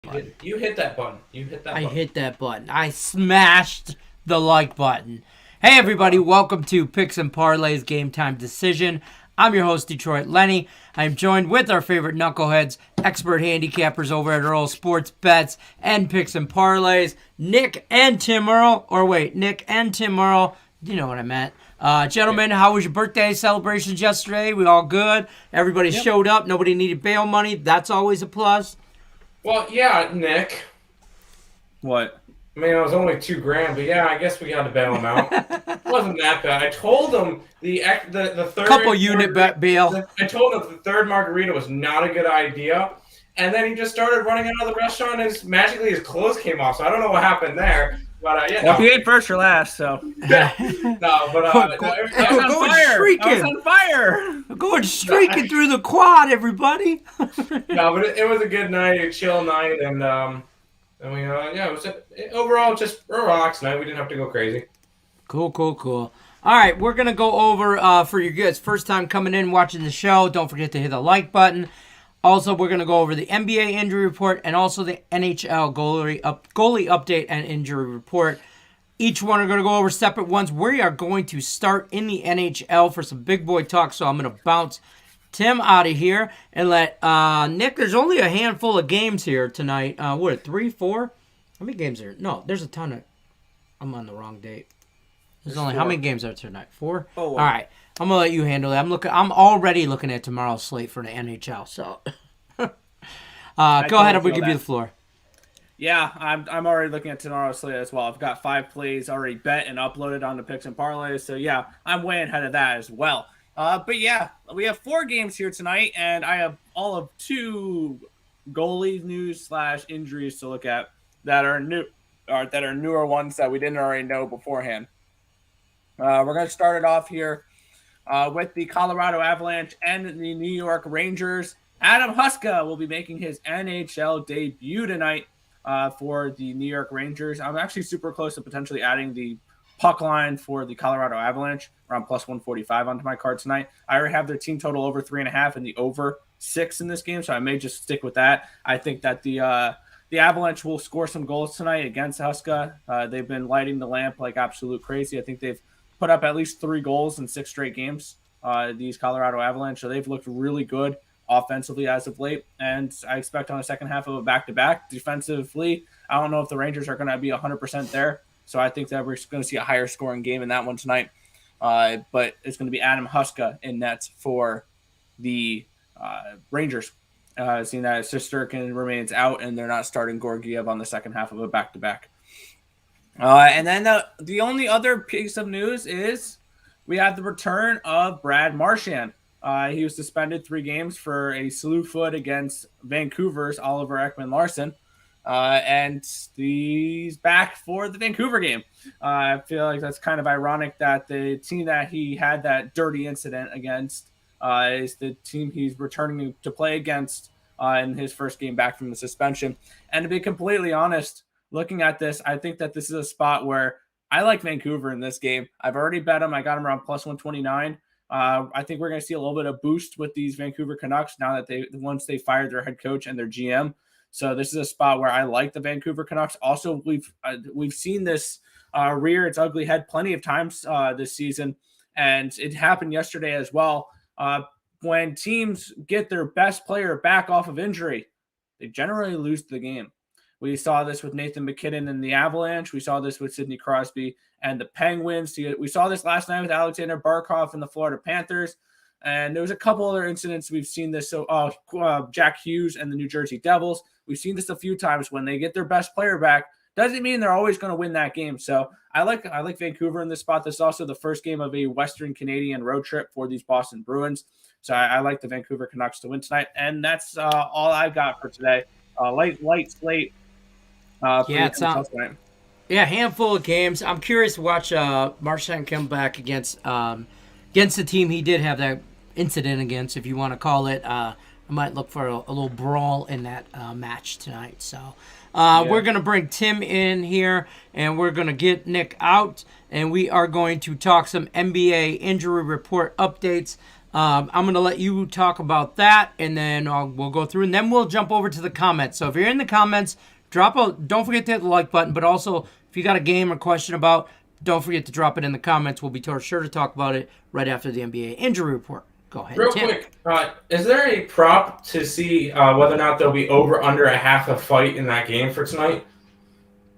You hit that button. I hit that button. I smashed the like button. Hey everybody, welcome to Picks and Parlays Game Time Decision. I'm your host, Detroit Lenny. I'm joined with our favorite knuckleheads, expert handicappers over at Earl Sports Bets and Picks and Parlays, Nick and Tim Earl. Nick and Tim Earl. You know what I meant. Gentlemen, how was your birthday celebrations yesterday? We all good? Everybody showed up. Nobody needed bail money. That's always a plus. Well, yeah, Nick. What? I mean, it was only $2,000, but yeah, I guess we got to bail him out. It wasn't that bad. I told him the third couple unit bail. I told him the third margarita was not a good idea, and then he just started running out of the restaurant, and magically his clothes came off. So I don't know what happened there. But well, he ain't first or last, so I was on fire. Going streaking through the quad, everybody. No, but it was a good night, a chill night, and we it was overall just a relaxed night. We didn't have to go crazy. Cool. All right, we're gonna go over for your guys first time coming in watching the show. Don't forget to hit the like button. Also, we're going to go over the NBA injury report and also the NHL goalie update and injury report. Each one are going to go over separate ones. We are going to start in the NHL for some big boy talk, so I'm going to bounce Tim out of here and let Nick. There's only a handful of games here tonight. 3, 4? How many games are there? No, there's a ton of... I'm on the wrong date. There's only... 4. How many games are there tonight? 4? Oh, all right. I'm gonna let you handle that. I'm already looking at tomorrow's slate for the NHL. So, go ahead. We'll give you the floor. Yeah, I'm already looking at tomorrow's slate as well. I've got 5 plays already bet and uploaded on the Picks and Parlays. So yeah, I'm way ahead of that as well. But yeah, we have 4 games here tonight, and I have all of 2 goalie news / injuries to look at that are new, or that are newer ones that we didn't already know beforehand. We're gonna start it off here. With the Colorado Avalanche and the New York Rangers. Adam Huska will be making his NHL debut tonight for the New York Rangers. I'm actually super close to potentially adding the puck line for the Colorado Avalanche around plus 145 onto my card tonight. I already have their team total over 3.5 and the over 6 in this game, so I may just stick with that. I think that the Avalanche will score some goals tonight against Huska. They've been lighting the lamp like absolute crazy. I think they've put up at least 3 goals in 6 straight games, these Colorado Avalanche. So they've looked really good offensively as of late. And I expect on the second half of a back-to-back defensively, I don't know if the Rangers are going to be 100% there. So I think that we're going to see a higher scoring game in that one tonight. But it's going to be Adam Huska in nets for the Rangers, seeing that Shesterkin remains out and they're not starting Georgiev on the second half of a back-to-back. And then the only other piece of news is we have the return of Brad Marchand. He was suspended 3 games for a slew foot against Vancouver's Oliver Ekman-Larsson. And he's back for the Vancouver game. I feel like that's kind of ironic that the team that he had that dirty incident against is the team he's returning to play against in his first game back from the suspension. And to be completely honest, looking at this, I think that this is a spot where I like Vancouver in this game. I've already bet them. I got them around plus 129. I think we're going to see a little bit of boost with these Vancouver Canucks now that once they fired their head coach and their GM. So this is a spot where I like the Vancouver Canucks. Also, we've seen this rear its ugly head plenty of times this season, and it happened yesterday as well. When teams get their best player back off of injury, they generally lose the game. We saw this with Nathan McKinnon and the Avalanche. We saw this with Sidney Crosby and the Penguins. We saw this last night with Alexander Barkov and the Florida Panthers. And there was a couple other incidents we've seen this. So Jack Hughes and the New Jersey Devils. We've seen this a few times when they get their best player back. Doesn't mean they're always going to win that game. So I like Vancouver in this spot. This is also the first game of a Western Canadian road trip for these Boston Bruins. So I like the Vancouver Canucks to win tonight. And that's all I've got for today. Light slate. Handful of games. I'm curious to watch Marchand come back against the team he did have that incident against, if you want to call it. I might look for a little brawl in that match tonight. So we're going to bring Tim in here, and we're going to get Nick out, and we are going to talk some NBA injury report updates. I'm going to let you talk about that, and then we'll go through, and then we'll jump over to the comments. So if you're in the comments, don't forget to hit the like button, but also if you got a game or question about, don't forget to drop it in the comments. We'll be sure to talk about it right after the NBA injury report. Go ahead, Real Tim. quick, is there a prop to see whether or not there'll be over under a half a fight in that game for tonight?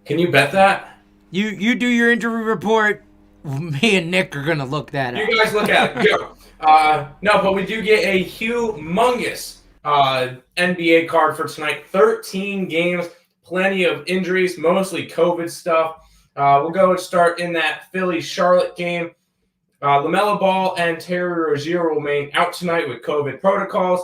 Can you bet that? You do your injury report. Me and Nick are going to look that up. You guys look at it. Go. No, but we do get a humongous NBA card for tonight. 13 games, plenty of injuries, mostly COVID stuff. We'll go and start in that Philly-Charlotte game. LaMelo Ball and Terry Rozier will remain out tonight with COVID protocols.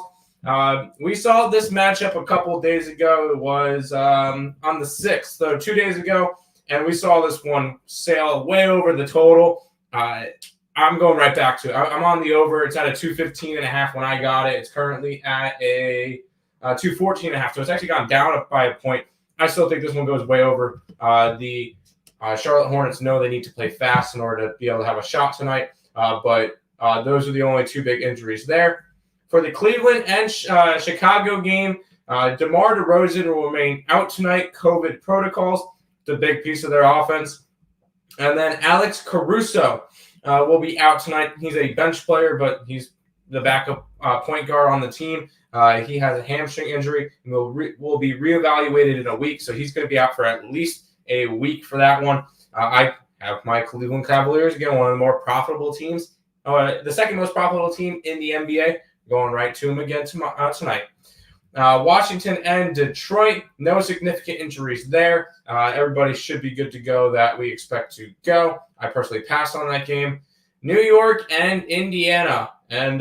We saw this matchup a couple of days ago. It was on the 6th, so 2 days ago, and we saw this one sail way over the total. I'm going right back to it. I'm on the over. It's at a 215.5 when I got it. It's currently at a 214.5, so it's actually gone down by a point. I still think this one goes way over. The Charlotte Hornets know they need to play fast in order to be able to have a shot tonight, but those are the only two big injuries there. For the Cleveland and Chicago game, DeMar DeRozan will remain out tonight, COVID protocols, the big piece of their offense. And then Alex Caruso will be out tonight. He's a bench player, but he's the backup point guard on the team. He has a hamstring injury and will be reevaluated in a week, so he's going to be out for at least a week for that one. I have my Cleveland Cavaliers, again, one of the more profitable teams, the second most profitable team in the NBA, going right to them again tonight. Washington and Detroit, no significant injuries there. Everybody should be good to go that we expect to go. I personally passed on that game. New York and Indiana, and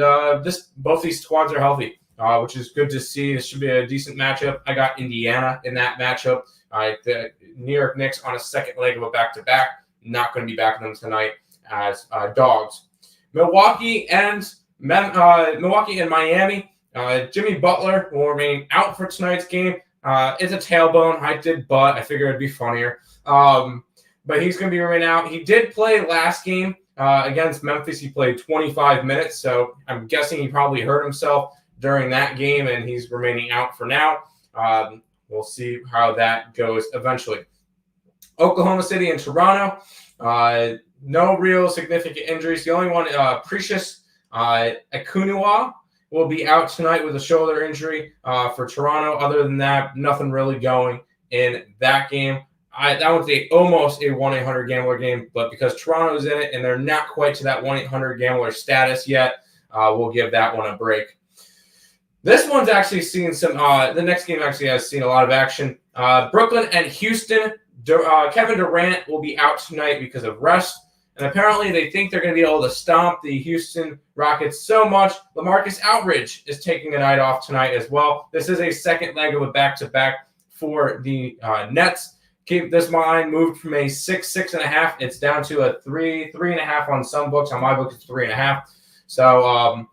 both these squads are healthy, which is good to see. This should be a decent matchup. I got Indiana in that matchup. The New York Knicks on a second leg of a back-to-back. Not going to be backing them tonight as dogs. Milwaukee and Miami. Jimmy Butler will remain out for tonight's game. It's a tailbone. I did butt. I figured it'd be funnier. But he's going to be remaining out. He did play last game against Memphis. He played 25 minutes, so I'm guessing he probably hurt himself during that game, and he's remaining out for now. We'll see how that goes eventually. Oklahoma City and Toronto. No real significant injuries. The only one, Precious Akunua, will be out tonight with a shoulder injury for Toronto. Other than that, nothing really going in that game. That one's almost a 1-800-GAMBLER game, but because Toronto's in it and they're not quite to that 1-800-GAMBLER status yet, we'll give that one a break. This one's actually seen some the next game actually has seen a lot of action. Brooklyn and Houston. Kevin Durant will be out tonight because of rest. And apparently they think they're going to be able to stomp the Houston Rockets so much. LaMarcus Aldridge is taking a night off tonight as well. This is a second leg of a back-to-back for the Nets. Keep this line moved from a 6.5. It's down to a 3.5 on some books. On my book, it's 3.5. So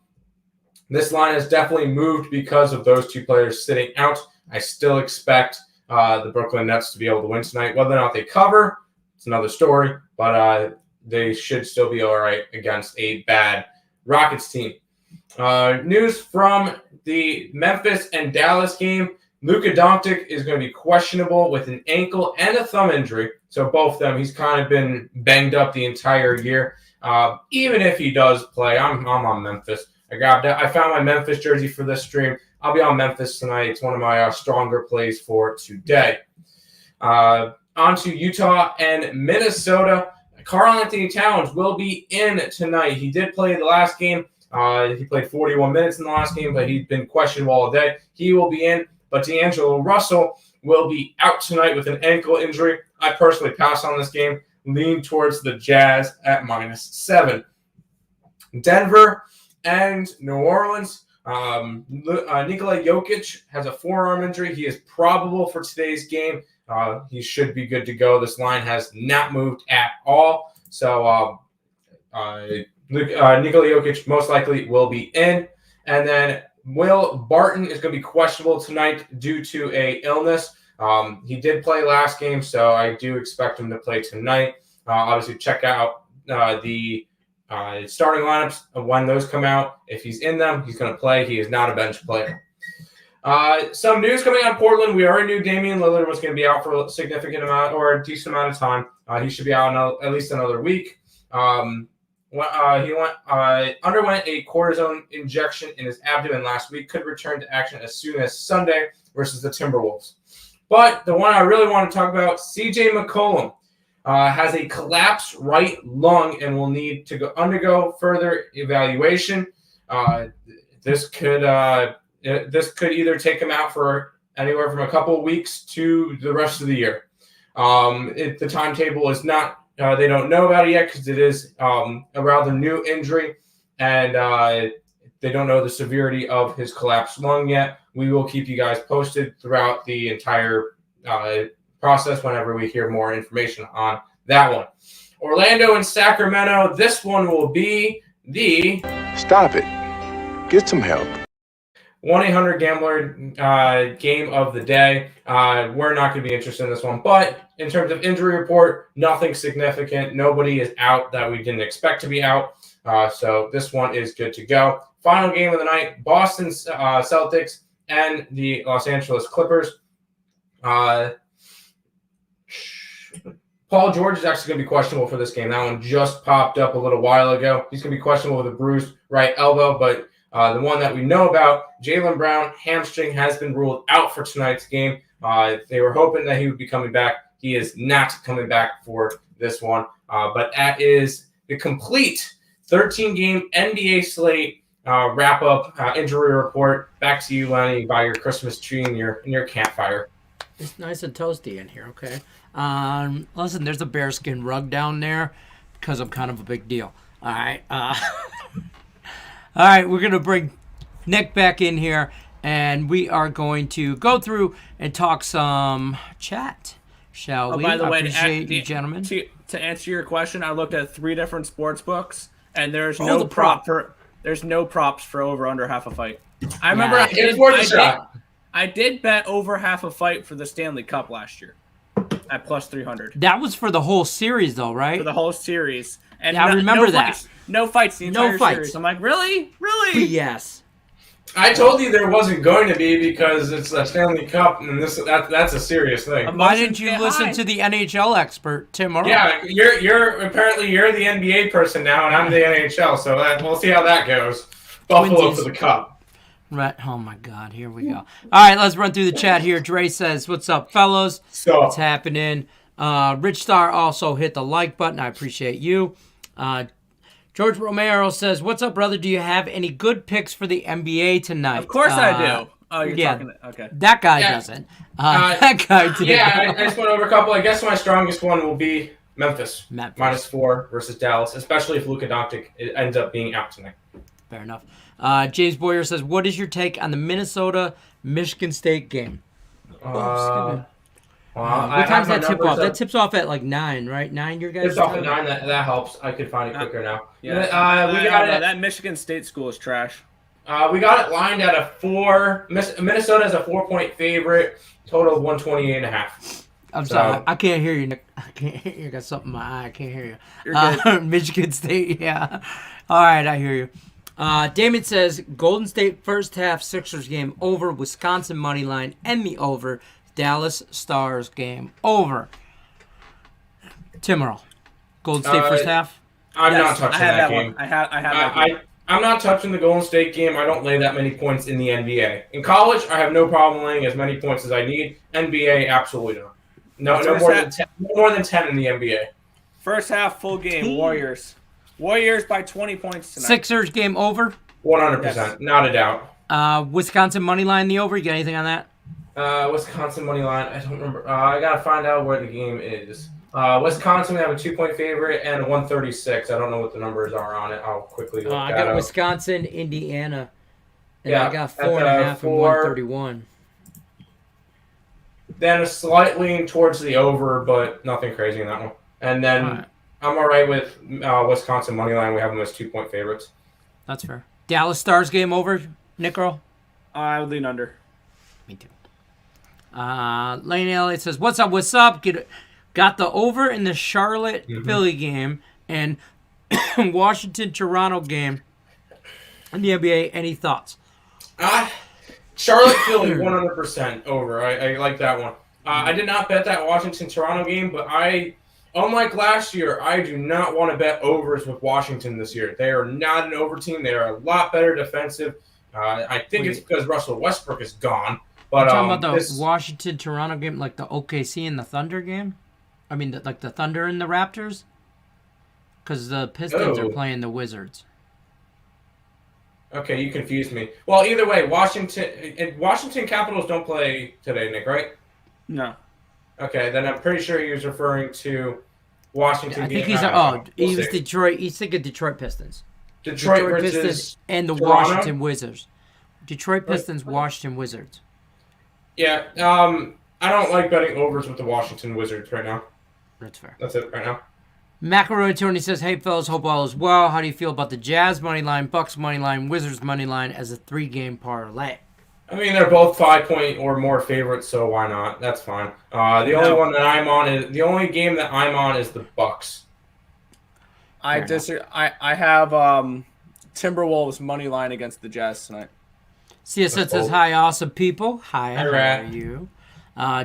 this line has definitely moved because of those two players sitting out. I still expect the Brooklyn Nets to be able to win tonight. Whether or not they cover, it's another story. But they should still be all right against a bad Rockets team. News from the Memphis and Dallas game. Luka Doncic is going to be questionable with an ankle and a thumb injury. So both of them, he's kind of been banged up the entire year. Even if he does play, I'm on Memphis. I found my Memphis jersey for this stream. I'll be on Memphis tonight. It's one of my stronger plays for today. On to Utah and Minnesota. Karl-Anthony Towns will be in tonight. He did play the last game. He played 41 minutes in the last game, but he's been questionable all day. He will be in, but D'Angelo Russell will be out tonight with an ankle injury. I personally pass on this game, lean towards the Jazz at -7. Denver and New Orleans. Nikola Jokic has a forearm injury. He is probable for today's game. He should be good to go. This line has not moved at all. So Nikola Jokic most likely will be in. And then Will Barton is going to be questionable tonight due to a illness. He did play last game, so I do expect him to play tonight. Obviously, check out the starting lineups when those come out. If he's in them, he's going to play. He is not a bench player. Some news coming out of Portland. We already knew Damian Lillard was going to be out for a significant amount or a decent amount of time. He should be out at least another week. He underwent a cortisone injection in his abdomen last week. Could return to action as soon as Sunday versus the Timberwolves. But the one I really want to talk about, CJ McCollum, has a collapsed right lung and will need to undergo further evaluation. This could either take him out for anywhere from a couple of weeks to the rest of the year. The timetable is not. They don't know about it yet because it is a rather new injury, and they don't know the severity of his collapsed lung yet. We will keep you guys posted throughout the entire process whenever we hear more information on that one. Orlando and Sacramento. This one will be the Stop it. Get some help. 1-800-GAMBLER game of the day. We're not going to be interested in this one. But in terms of injury report, nothing significant. Nobody is out that we didn't expect to be out. So this one is good to go. Final game of the night, Boston Celtics and the Los Angeles Clippers. Paul George is actually going to be questionable for this game. That one just popped up a little while ago. He's going to be questionable with a bruised right elbow, but the one that we know about, Jaylen Brown, hamstring, has been ruled out for tonight's game. They were hoping that he would be coming back. He is not coming back for this one. But that is the complete 13-game NBA slate wrap-up injury report. Back to you, Lenny, by your Christmas tree and your campfire. It's nice and toasty in here, okay? Listen, there's a bearskin rug down there because I'm kind of a big deal. All right. All right, we're going to bring Nick back in here, and we are going to go through and talk some chat, shall we? By the way, appreciate you, gentlemen. To answer your question, I looked at 3 different sports books, and there's Oh, no the prop. there's no props for over under half a fight. I remember Yeah. I did bet over half a fight for the Stanley Cup last year at plus 300 That was for the whole series, though, right? for the whole series. And Yeah, I remember that. Fights. No fights the entire series. I'm like, really? Yes. I told you there wasn't going to be because it's a Stanley Cup, and that's a serious thing. Why didn't you listen to the NHL expert, Tim Morrow? Yeah, you're apparently the NBA person now, and I'm the NHL, so we'll see how that goes. Buffalo Twinsies. for the Cup. Right. Oh, my God. Here we go. All right, let's run through the chat here. Dre says, what's up, fellas? What's happening? Rich Star also hit the like button. I appreciate you. George Romero says, what's up, brother? Do you have any good picks for the NBA tonight? Of course I do. Oh, you're yeah, talking to, okay. That guy doesn't. That guy did. Yeah, I just went over a couple. I guess my strongest one will be Memphis. -4 versus Dallas, especially if Luka Doncic ends up being out tonight. Fair enough. James Boyer says, what is your take on the Minnesota-Michigan State game? What time's that tip off? That tips off at like 9, right? 9, your guys? It's off at 9. That helps. I could find it quicker now. Yeah. We got it. That Michigan State school is trash. We got it lined at a 4. Minnesota is a 4-point favorite. Total of 128.5. I'm sorry. I can't hear you, Nick. I can't hear you. I got something in my eye. I can't hear you. You're good. Michigan State, yeah. All right, I hear you. Damon says, Golden State first half Sixers game over. Wisconsin money line and the over. Dallas Stars game over. Tim Earl, Golden State first half? I'm not touching that game. I have that game. I'm not touching the Golden State game. I don't lay that many points in the NBA. In college, I have no problem laying as many points as I need. NBA, absolutely not. No more than 10 in the NBA. First half, full game, Warriors. Warriors by 20 points tonight. Sixers game over? 100%, Yes. not a doubt. Wisconsin money line the over. You got anything on that? Wisconsin money line. I don't remember. I gotta find out where the game is. Wisconsin, we have a 2-point favorite and a 136. I don't know what the numbers are on it. I'll quickly look I that got up. Wisconsin, Indiana, and Yeah, I got that's 4.5 and 4. 131. Then a slight lean towards the over, but nothing crazy in that one. And then All right. I'm all right with Wisconsin money line. We have them as 2-point favorites. That's fair. Dallas Stars game over, Nick Earl? I would lean under. Me too. Lane Elliott says, what's up? Got the over in the Charlotte Philly game and Washington-Toronto game in the NBA. Any thoughts? Charlotte Philly 100% over. I like that one. I did not bet that Washington-Toronto game, but unlike last year, I do not want to bet overs with Washington this year. They are not an over team. They are a lot better defensive. I think it's because Russell Westbrook is gone. But You're talking about the Washington-Toronto game, like the OKC and the Thunder game? I mean, like the Thunder and the Raptors? Because the Pistons are playing the Wizards. Okay, you confused me. Well, either way, Washington Capitals don't play today, Nick, right? No. Okay, then I'm pretty sure he was referring to Washington. I think we'll he was Detroit. He's thinking Detroit Pistons. Detroit Pistons and the Toronto? Washington Wizards. Detroit Pistons, Washington Wizards. Yeah, I don't like betting overs with the Washington Wizards right now. That's fair. That's it right now. Macaroni Tony says, "Hey fellas, hope all is well. How do you feel about the Jazz money line, Bucks money line, Wizards money line as a 3-game parlay?" I mean, they're both 5-point or more favorites, so why not? That's fine. The only game that I'm on is the Bucks. I disagree. I have Timberwolves money line against the Jazz tonight. CSN says, "Hi, awesome people. Hi, how are you?"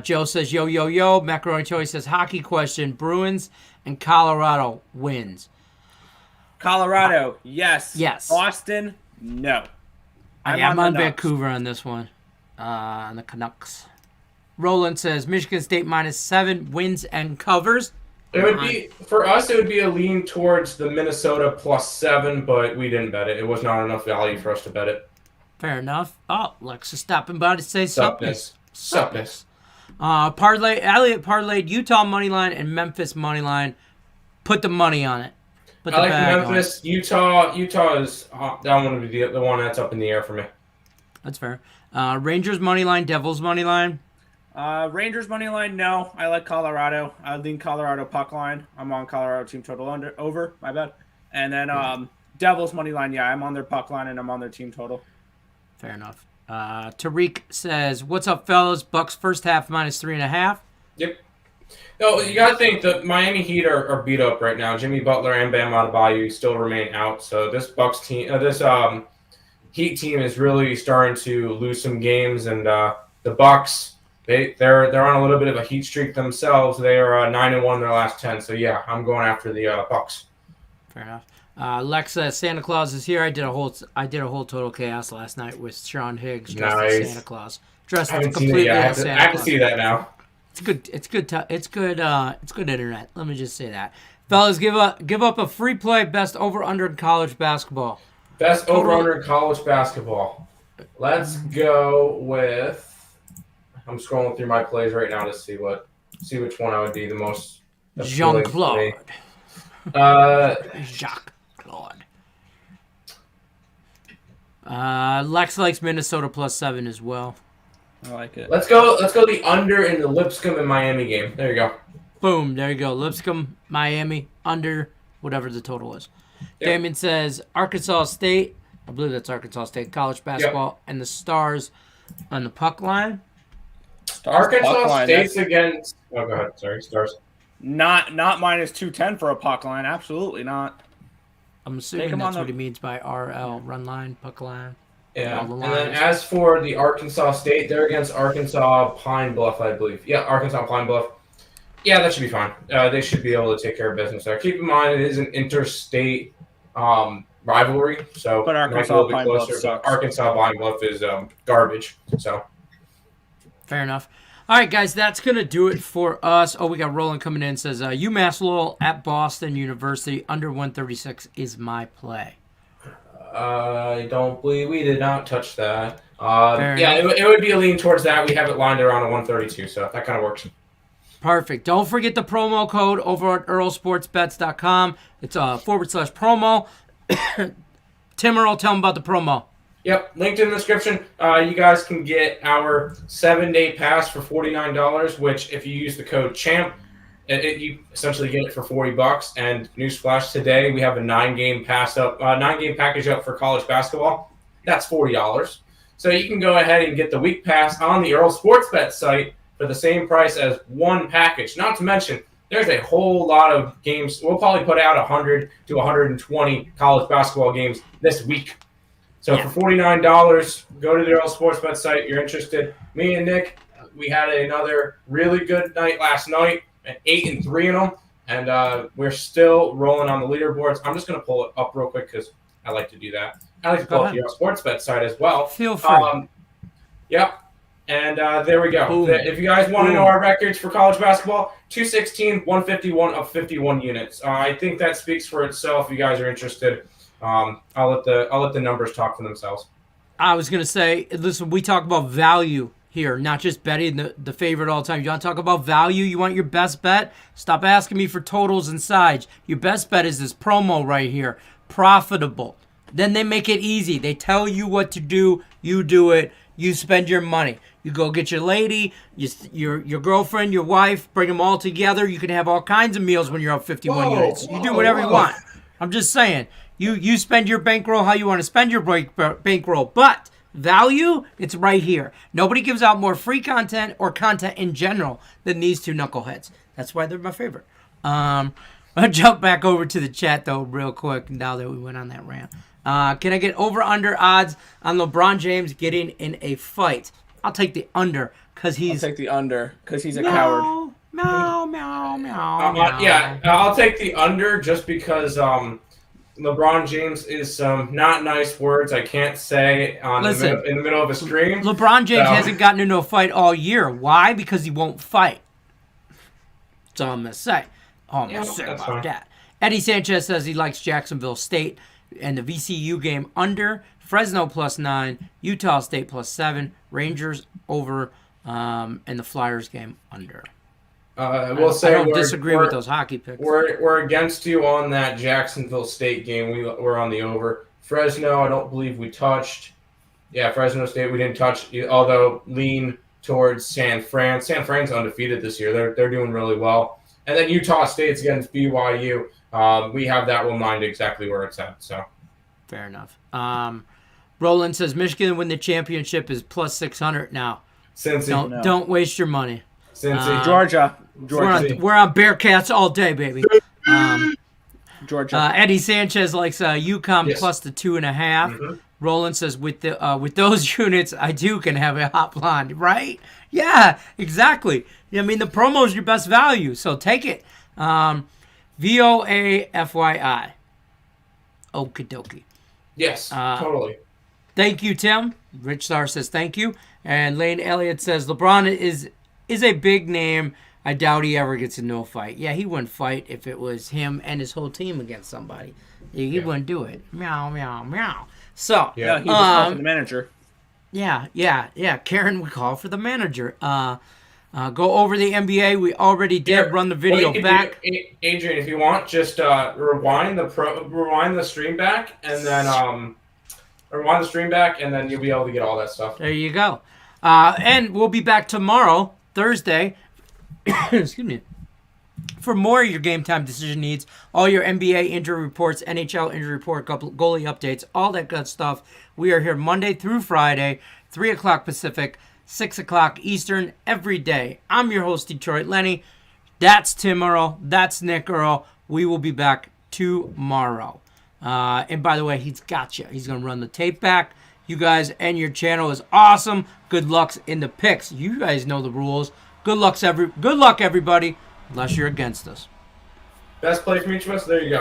Joe says, "Yo, yo, yo." Macaroni Tony says, "Hockey question: Bruins and Colorado wins." Colorado, yes. Yes. Boston, no. I'm on Vancouver on this one. On the Canucks. Roland says, "Michigan State -7 wins and covers." It would be for us. It would be a lean towards the Minnesota +7, but we didn't bet it. It was not enough value for us to bet it. Fair enough. Oh, Lex is stopping by to say suppness. Elliot parlayed Utah money line and Memphis money line. Put the money on it. Put the I like bag Memphis. On it. Utah is that one would be the one that's up in the air for me. That's fair. Rangers money line, Devils money line. Rangers money line, no. I like Colorado. I lean Colorado puck line. I'm on Colorado team total over. My bad. And then Devils money line, yeah, I'm on their puck line and I'm on their team total. Fair enough. Tariq says, "What's up, fellas? Bucks first half -3.5." Yep. No, you got to think the Miami Heat are beat up right now. Jimmy Butler and Bam Adebayo still remain out. So this Bucks team, Heat team is really starting to lose some games. And the Bucks, they're on a little bit of a heat streak themselves. They are 9-1 in their last 10. So yeah, I'm going after the Bucks. Fair enough. Lex says, "Santa Claus is here." I did a whole Total Chaos last night with Sean Higgs dressed as Santa Claus. Dressed completely as Santa Claus. I have to see that now. It's good. It's good internet. Let me just say that. Fellas, give up a free play best over under in college basketball. Best over under in college basketball. Let's go with. I'm scrolling through my plays right now to see which one I would be the most. Jean-Claude. Jacques Claude. Lex likes Minnesota +7 as well. I like it. Let's go the under in the Lipscomb and Miami game. There you go. Boom. There you go. Lipscomb, Miami, under whatever the total is. Yep. Damien says Arkansas State. I believe that's Arkansas State college basketball and the Stars on the puck line. Arkansas State's against. Oh, go ahead. Sorry, Stars. Not -210 for a puck line. Absolutely not. I'm assuming that's what he means by RL, run line, puck line. Yeah, and then as for the Arkansas State, they're against Arkansas Pine Bluff, I believe. Yeah, Arkansas Pine Bluff. Yeah, that should be fine. They should be able to take care of business there. Keep in mind, it is an interstate rivalry, so but Arkansas Pine Bluff sucks. Arkansas Pine Bluff is garbage. So fair enough. All right, guys, that's going to do it for us. Oh, we got Roland coming in. Says, UMass Lowell at Boston University, under 136 is my play. I don't believe we did not touch that. It would be a lean towards that. We have it lined around a 132, so that kind of works. Perfect. Don't forget the promo code over at earlsportsbets.com. It's /promo. Tim Earl, tell them about the promo. Yep, linked in the description. You guys can get our 7-day pass for $49, which if you use the code CHAMP, you essentially get it for $40. And newsflash, today we have a 9-game package up for college basketball. That's $40. So you can go ahead and get the week pass on the Earl Sports Bet site for the same price as one package. Not to mention, there's a whole lot of games. We'll probably put out 100 to 120 college basketball games this week. So for $49, go to the Earl Sports website. You're interested. Me and Nick, we had another really good night last night at 8-3 in them, and we're still rolling on the leaderboards. I'm just going to pull it up real quick because I like to do that. I like to pull up the Earl Sports bet site as well. Feel free. Yep. And there we go. Boom. If you guys want to know our records for college basketball, 216, 151 of 51 units. I think that speaks for itself. If you guys are interested, I'll let the numbers talk for themselves. I was going to say, listen, we talk about value here, not just betting the favorite all the time. You want to talk about value? You want your best bet? Stop asking me for totals and sides. Your best bet is this promo right here. Profitable. Then they make it easy. They tell you what to do. You do it. You spend your money. You go get your lady, your girlfriend, your wife, bring them all together. You can have all kinds of meals when you're up 51 units. You do whatever you want. I'm just saying. You spend your bankroll how you want to spend your bankroll. But value, it's right here. Nobody gives out more free content or content in general than these two knuckleheads. That's why they're my favorite. I'll jump back over to the chat, though, real quick now that we went on that rant. Can I get over-under odds on LeBron James getting in a fight? I'll take the under because he's... I'll take the under because he's a coward. Meow, meow, meow. Yeah, I'll take the under just because LeBron James is some not nice words I can't say in the middle of a stream. LeBron James hasn't gotten into a fight all year. Why? Because he won't fight. That's all I'm going to say. All I'm going to say about that. Eddie Sanchez says he likes Jacksonville State and the VCU game under. Fresno +9, Utah State +7, Rangers over, and the Flyers game under. I don't disagree with those hockey picks. We're against you on that Jacksonville State game. We're on the over. Fresno, I don't believe we touched. Yeah, Fresno State we didn't touch, although lean towards San Fran. San Fran's undefeated this year. They're doing really well. And then Utah State's against BYU. We have that one lined exactly where it's at. So fair enough. Roland says Michigan win the championship is +600 now. Cincy. Don't waste your money. Cincy. Georgia. We're on Bearcats all day, baby. Georgia. Eddie Sanchez likes UConn plus the 2.5. Mm-hmm. Roland says with those units, I too can have a hot blonde, right? Yeah, exactly. I mean, the promo is your best value, so take it. VOA FYI. Okie dokie. Yes, totally. Thank you, Tim. Rich Star says thank you. And Lane Elliott says LeBron is a big name. I doubt he ever gets into a fight. Yeah, he wouldn't fight if it was him and his whole team against somebody. He wouldn't do it. Meow, meow, meow. So, he would call for the manager. Yeah. Karen would call for the manager. Go over the NBA. We already did run the video back. Adrian, if you want, just rewind the stream back, and then you'll be able to get all that stuff. There you go. And we'll be back tomorrow, Thursday. Excuse me. For more of your game time decision needs, all your NBA injury reports, NHL injury report, goalie updates, all that good stuff. We are here Monday through Friday, 3 o'clock Pacific, 6 o'clock Eastern, every day. I'm your host, Detroit Lenny. That's Tim Earl. That's Nick Earl. We will be back tomorrow. And by the way, he's got you. He's going to run the tape back. You guys and your channel is awesome. Good luck in the picks. You guys know the rules. Good luck, everybody, unless you're against us. Best play from each of us. There you go.